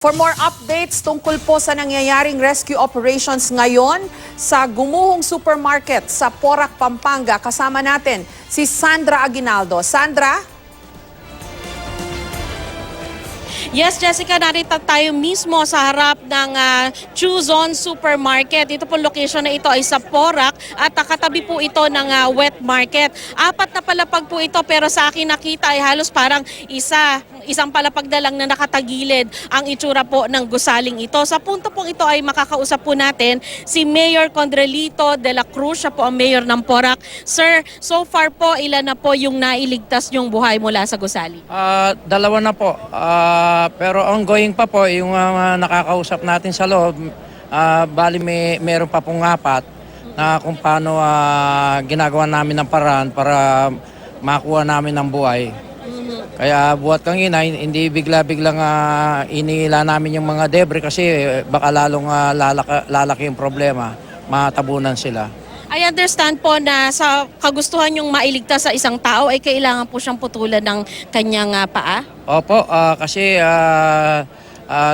For more updates tungkol po sa nangyayaring rescue operations ngayon sa Gumuhong Supermarket sa Porac, Pampanga, kasama natin si Sandra Aguinaldo. Sandra? Yes, Jessica, narito tayo mismo sa harap ng Chuzon Supermarket. Ito po location na ito ay sa Porac at katabi po ito ng wet market. Apat na palapag po ito pero sa akin nakita ay halos parang isang palapag na lang na nakatagilid ang itsura po ng gusaling ito. Sa punto pong ito ay makakausap po natin si Mayor Condrelito de la Cruz, siya po ang mayor ng Porac. Sir, so far po ilan na po yung nailigtas yung buhay mula sa gusali? Dalawa na po. Pero ongoing pa po yung nakakausap natin sa loob. Bali meron pa pong apat na kung paano ginagawa namin ng paraan para makuha namin ng buhay. Kaya buhat kang ina, hindi bigla-biglang inihila namin yung mga debris kasi baka lalong lalaki yung problema, matabunan sila. I understand po na sa kagustuhan yung mailigtas sa isang tao ay kailangan po siyang putulan ng kanyang paa? Opo, kasi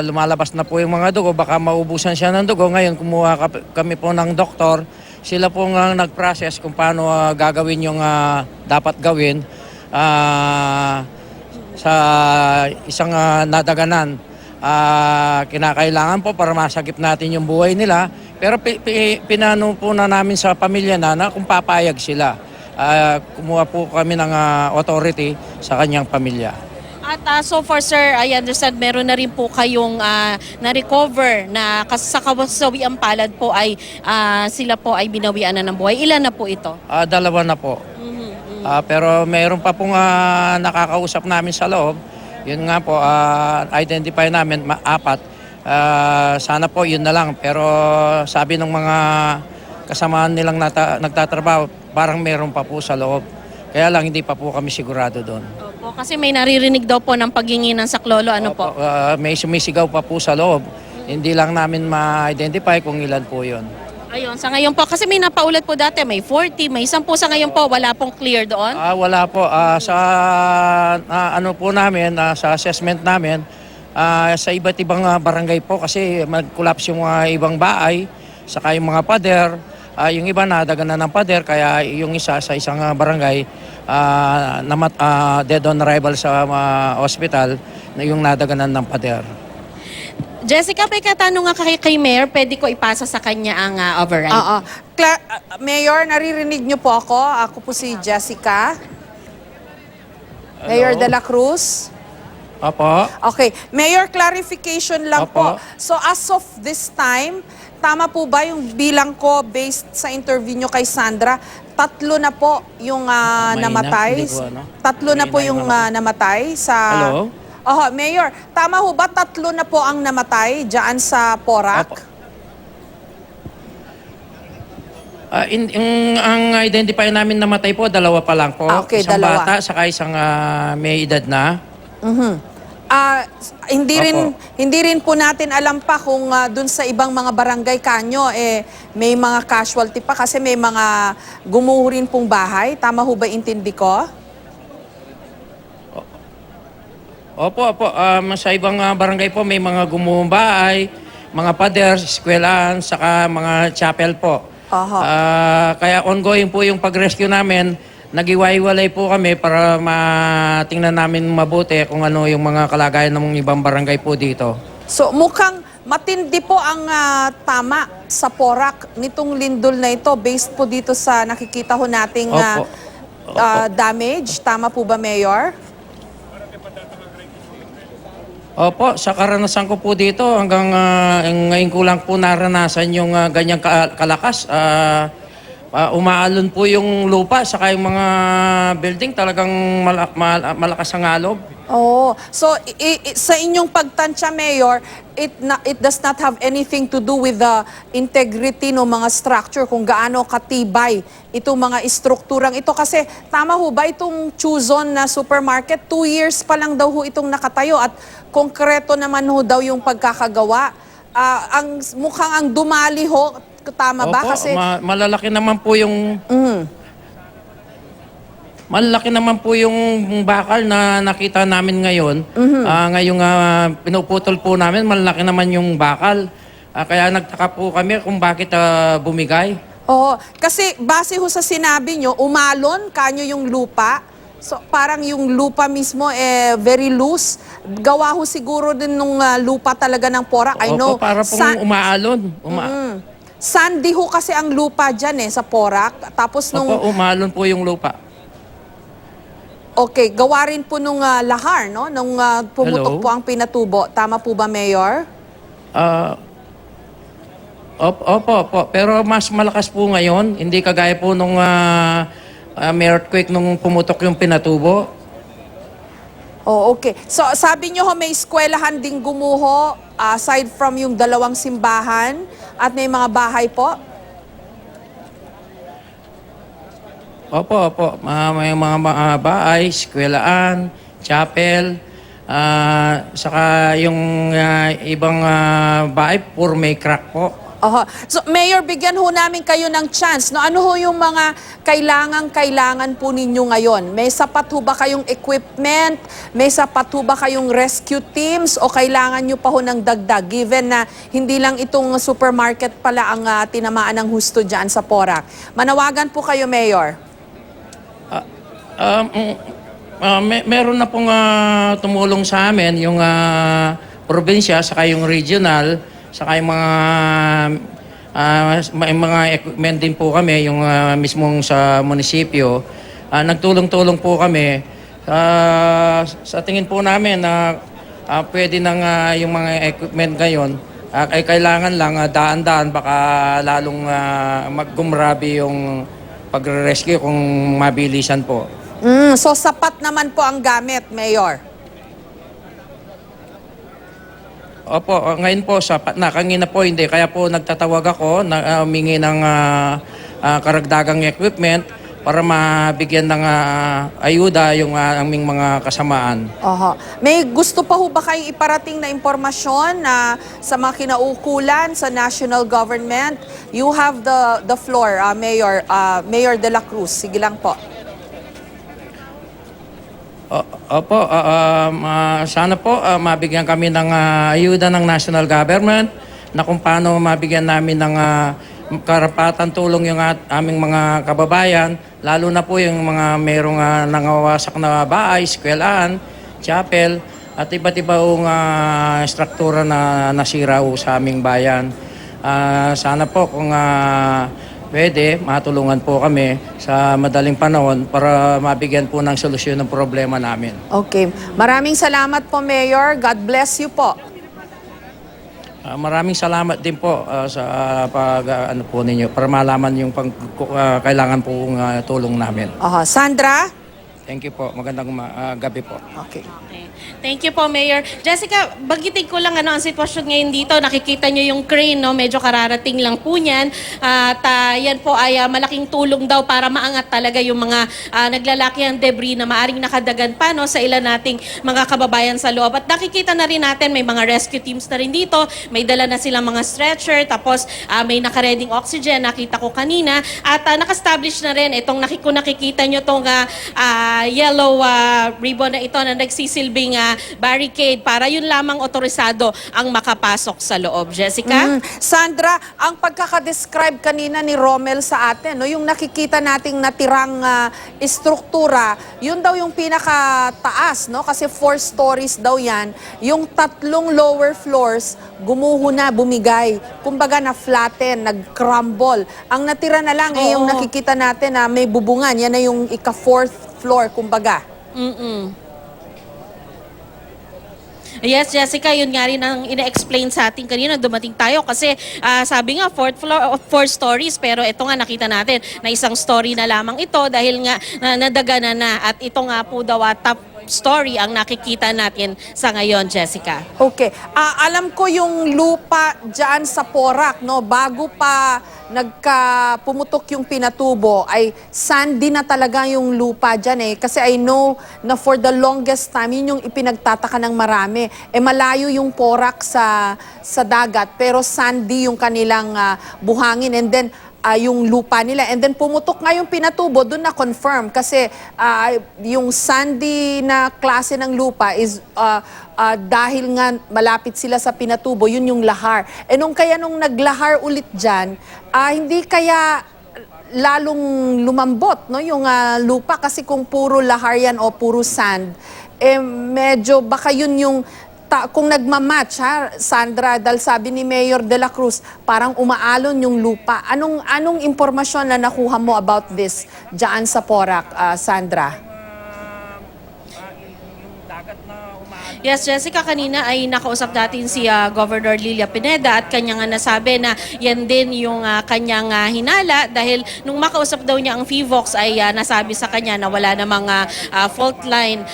lumalabas na po yung mga dugo, baka maubusan siya ng dugo. Ngayon kumuha kami po ng doktor, sila po nga nag-process kung paano gagawin yung dapat gawin sa isang nadaganan. Kinakailangan po para masagip natin yung buhay nila. Pero pinano po na namin sa pamilya na kung papayag sila. Kumuha po kami ng authority sa kanyang pamilya. At so far, sir, I understand meron na rin po kayong na-recover na sa kawasawiang palad po ay sila po ay binawian na ng buhay. Ilan na po ito? Dalawa na po. Pero mayroon pa pong nakakausap namin sa loob. Yun nga po, identify namin, apat. Sana po yun na lang. Pero sabi ng mga kasamaan nilang nagtatrabaho, parang meron pa po sa loob. Kaya lang hindi pa po kami sigurado doon. Opo, kasi may naririnig daw po ng paghingi ng saklolo. Ano po? May sumisigaw pa po sa loob. Hindi lang namin ma-identify kung ilan po yun. Ayun, sa ngayon po, kasi may napaulat po dati, may 40, may 10 sa ngayon po, wala pong clear doon? Wala po. Sa ano po namin, sa assessment namin, sa iba't ibang barangay po kasi mag-collapse yung ibang bahay, saka yung mga pader, yung iba nadaganan ng pader, kaya yung isa sa isang barangay dead on arrival sa hospital na yung nadaganan ng pader. Jessica, may katanong nga kay Mayor, pwede ko ipasa sa kanya ang override? Mayor, naririnig niyo po ako. Ako po si Jessica. Hello? Mayor de la Cruz. Opo. Okay. Mayor, clarification lang po. Opo. So as of this time, tama po ba yung bilang ko based sa interview nyo kay Sandra? Tatlo na po yung namatay. Hindi ko, Tatlo na po yung namatay sa... Hello? Mayor, tama ho ba tatlo na po ang namatay dyan sa Porac? Ang identify namin namatay po, dalawa pa lang po. Okay, isang dalawa. bata, saka isang may edad na. Hindi rin po natin alam pa kung dun sa ibang mga barangay kanyo may mga casualty pa kasi may mga gumuho rin pong bahay. Tama ho ba intindi ko? Opo. Sa ibang barangay po may mga gumuhong bahay, mga pader, eskwelahan, saka mga chapel po. Kaya ongoing po yung pag-rescue namin. Nagiwaiwalay po kami para matingnan namin mabuti kung ano yung mga kalagayan ng ibang barangay po dito. So mukhang matindi po ang tama sa Porac nitong lindol na ito based po dito sa nakikita ho nating damage. Tama po ba, Mayor? Opo, sa karanasan ko po dito hanggang ngayon ko lang po naranasan yung ganyang kalakas. Umaalon po yung lupa saka yung mga building talagang malakas ang alob. So sa inyong pagtansya, Mayor, it does not have anything to do with the integrity ng mga structure, kung gaano katibay itong mga istrukturang ito. Kasi tama ho ba itong Chuzon na supermarket, 2 years pa lang daw ho itong nakatayo at konkreto naman ho daw yung pagkakagawa. Mukhang ang dumali ho, tama ba? Opo, Kasi malalaki naman po yung... Malaki naman po yung bakal na nakita namin ngayon. Ngayong pinuputol po namin, malaki naman yung bakal. Kaya nagtaka po kami kung bakit bumigay. Oo, kasi base ho sa sinabi nyo, umalon kanyo yung lupa. So parang yung lupa mismo very loose. Gawa ho siguro din nung lupa talaga ng Porac. I know. Opo, para pong umaalon. Sandy ho kasi ang lupa dyan sa Porac. Tapos nung... Opo, umaalon po yung lupa. Okay, gawa rin po nung lahar, no? Nung pumutok Hello? po ang Pinatubo. Tama po ba, Mayor? Opo. Pero mas malakas po ngayon. Hindi kagaya po nung may earthquake nung pumutok yung Pinatubo. Oh, okay. So sabi nyo ho, may eskwelahan ding gumuho aside from yung 2 simbahan at may mga bahay po? Opo. May mga bahay, eskwelahan, chapel, saka yung ibang bahay, puro may crack po. So, Mayor, bigyan ho namin kayo ng chance. No? Ano ho yung mga kailangan po ninyo ngayon? May sapat ho ba kayong equipment? May sapat ho ba kayong rescue teams? O kailangan nyo pa ho ng dagdag? Given na hindi lang itong supermarket pala ang tinamaan ng husto dyan sa Porac. Manawagan po kayo, Mayor. Meron na pong tumulong sa amin yung probinsya, saka yung regional, saka yung may mga equipment din po kami, yung mismong sa munisipyo. Nagtulong-tulong po kami. Sa tingin po namin na pwede nang yung mga equipment ngayon, ay kailangan lang daan-daan, baka lalong maggumrabi yung pagre-rescue kung mabilisan po. So, sapat naman po ang gamit, Mayor. Opo, ngayon po sapat na. Kanina po hindi. Kaya po nagtatawag ako na humingi ng karagdagang equipment para mabigyan ng ayuda yung aming mga kasamaan. May gusto pa ho ba kayong iparating na impormasyon na sa mga kinaukulan sa national government? You have the floor, Mayor, Mayor De La Cruz. Sige lang po. Opo, sana po mabigyan kami ng ayuda ng national government na kung paano mabigyan namin ng karapatan tulong yung aming mga kababayan, lalo na po yung mga merong nangawasak na bahay, eskwelahan, chapel, at iba't ibang struktura na nasira sa aming bayan. Sana po kung pwede, matulungan po kami sa madaling panahon para mabigyan po ng solusyon ng problema namin. Okay. Maraming salamat po, Mayor. God bless you po. Maraming salamat din po sa ano po ninyo para malaman yung kailangan pong tulong namin. Sandra? Thank you po. Magandang gabi po. Okay. Thank you po, Mayor. Jessica, bagitin ko lang ang sitwasyon ngayon dito. Nakikita nyo yung crane, no? Medyo kararating lang po niyan. At yan po ay malaking tulong daw para maangat talaga yung mga naglalakihang debris na maaring nakadagan pa, no, sa ilan nating mga kababayan sa loob. At nakikita na rin natin, may mga rescue teams na rin dito. May dala na silang mga stretcher. Tapos may nakareding oxygen, nakita ko kanina. At nakastablish na rin itong nakikita nyo itong yellow ribbon na ito na nagsisilbing barricade para yun lamang otorisado ang makapasok sa loob. Jessica? Sandra, ang pagkakadescribe kanina ni Romel sa atin, no, yung nakikita nating natirang istruktura, yun daw yung pinakataas, no? Kasi 4 stories daw yan. Yung 3 lower floors, gumuho na, bumigay. Kumbaga na-flatten, nag-crumble. Ang natira na lang yung nakikita natin na may bubungan. Yan na yung ika-4th floor, kumbaga. Yes, Jessica, yun nga rin ang ina-explain sa atin kanina, dumating tayo kasi sabi nga 4 stories, pero ito nga nakita natin na isang story na lamang ito dahil nga nadagana na at ito nga po daw top story ang nakikita natin sa ngayon, Jessica. Okay. Alam ko yung lupa dyan sa Porac, no, bago pa pumutok yung Pinatubo, ay sandy na talaga yung lupa dyan kasi I know na for the longest time, yun yung ipinagtataka ng marami. Malayo yung Porac sa dagat, pero sandy yung kanilang buhangin. And then, yung lupa nila. And then pumutok nga yung Pinatubo, doon na confirm kasi yung sandy na klase ng lupa is dahil nga malapit sila sa Pinatubo, yun yung lahar. Nung naglahar ulit dyan, hindi kaya lalong lumambot no yung lupa kasi kung puro lahar yan o puro sand, medyo baka yun yung kung nagmamatch Sandra, dahil sabi ni Mayor De La Cruz, parang umaalon yung lupa. Anong impormasyon na nakuha mo about this dyan sa Porac, Sandra? Yes, Jessica, kanina ay nakausap natin si Governor Lilia Pineda at kanya nga nasabi na yan din yung kanyang hinala dahil nung makausap daw niya ang FIVOX ay nasabi sa kanya na wala namang fault line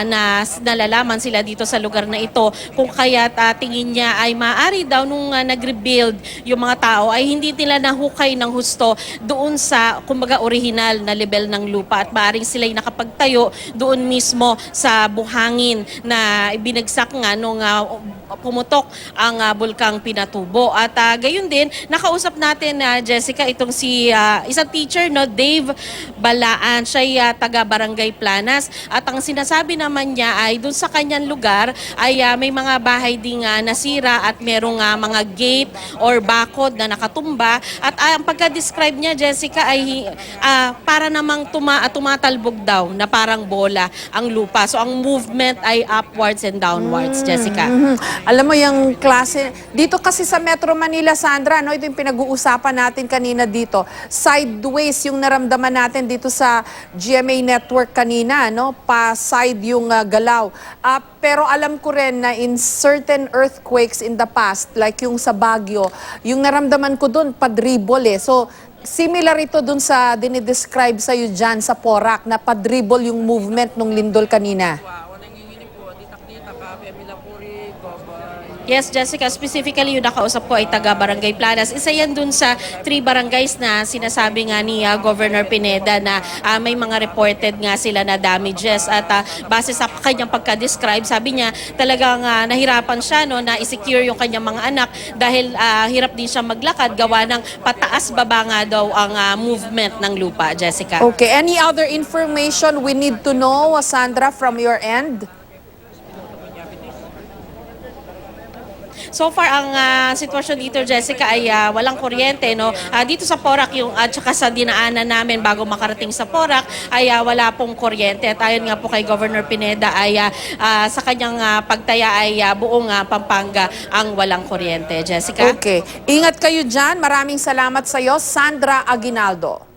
na nalalaman sila dito sa lugar na ito. Kung kaya't tingin niya ay maaari daw nung nag-rebuild yung mga tao ay hindi nila nahukay ng husto doon sa kumbaga original na level ng lupa at maaaring sila'y nakapagtayo doon mismo sa buhangin na binagsak nga nung pumutok ang bulkang Pinatubo. At gayon din, nakausap natin Jessica itong si isang teacher, no, Dave Balaan. Siya taga Barangay Planas. At ang sinasabi naman niya ay dun sa kanyang lugar ay may mga bahay ding nasira at merong mga gate or bakod na nakatumba. At ang pagka-describe niya, Jessica, ay para namang tumatalbog daw na parang bola ang lupa. So ang movement ay upwards and downwards, Jessica. Alam mo yung klase, dito kasi sa Metro Manila, Sandra, no, ito yung pinag-uusapan natin kanina dito. Sideways yung naramdaman natin dito sa GMA Network kanina, no? Pa-side yung galaw. Pero alam ko rin na in certain earthquakes in the past, like yung sa Baguio, yung naramdaman ko doon, padribol eh. So, similar ito dun sa dinidescribe sa'yo dyan sa Porac, na padribol yung movement nung lindol kanina. Yes, Jessica, specifically yung nakausap ko ay taga Barangay Planas. Isa yan dun sa 3 barangays na sinasabi nga ni Governor Pineda na may mga reported nga sila na damages. At base sa kanyang pagka-describe, sabi niya talagang nahirapan siya no, na i-secure yung kanyang mga anak dahil hirap din siya maglakad gawa ng pataas-baba nga daw ang movement ng lupa, Jessica. Okay, any other information we need to know, Sandra, from your end? So far, ang sitwasyon dito, Jessica, ay walang kuryente. No? Dito sa Porac, at saka sa dinaanan namin bago makarating sa Porac, ay wala pong kuryente. At ayon nga po kay Governor Pineda, ay sa kanyang pagtaya ay buong Pampanga ang walang kuryente, Jessica. Okay. Ingat kayo dyan. Maraming salamat sa iyo, Sandra Aguinaldo.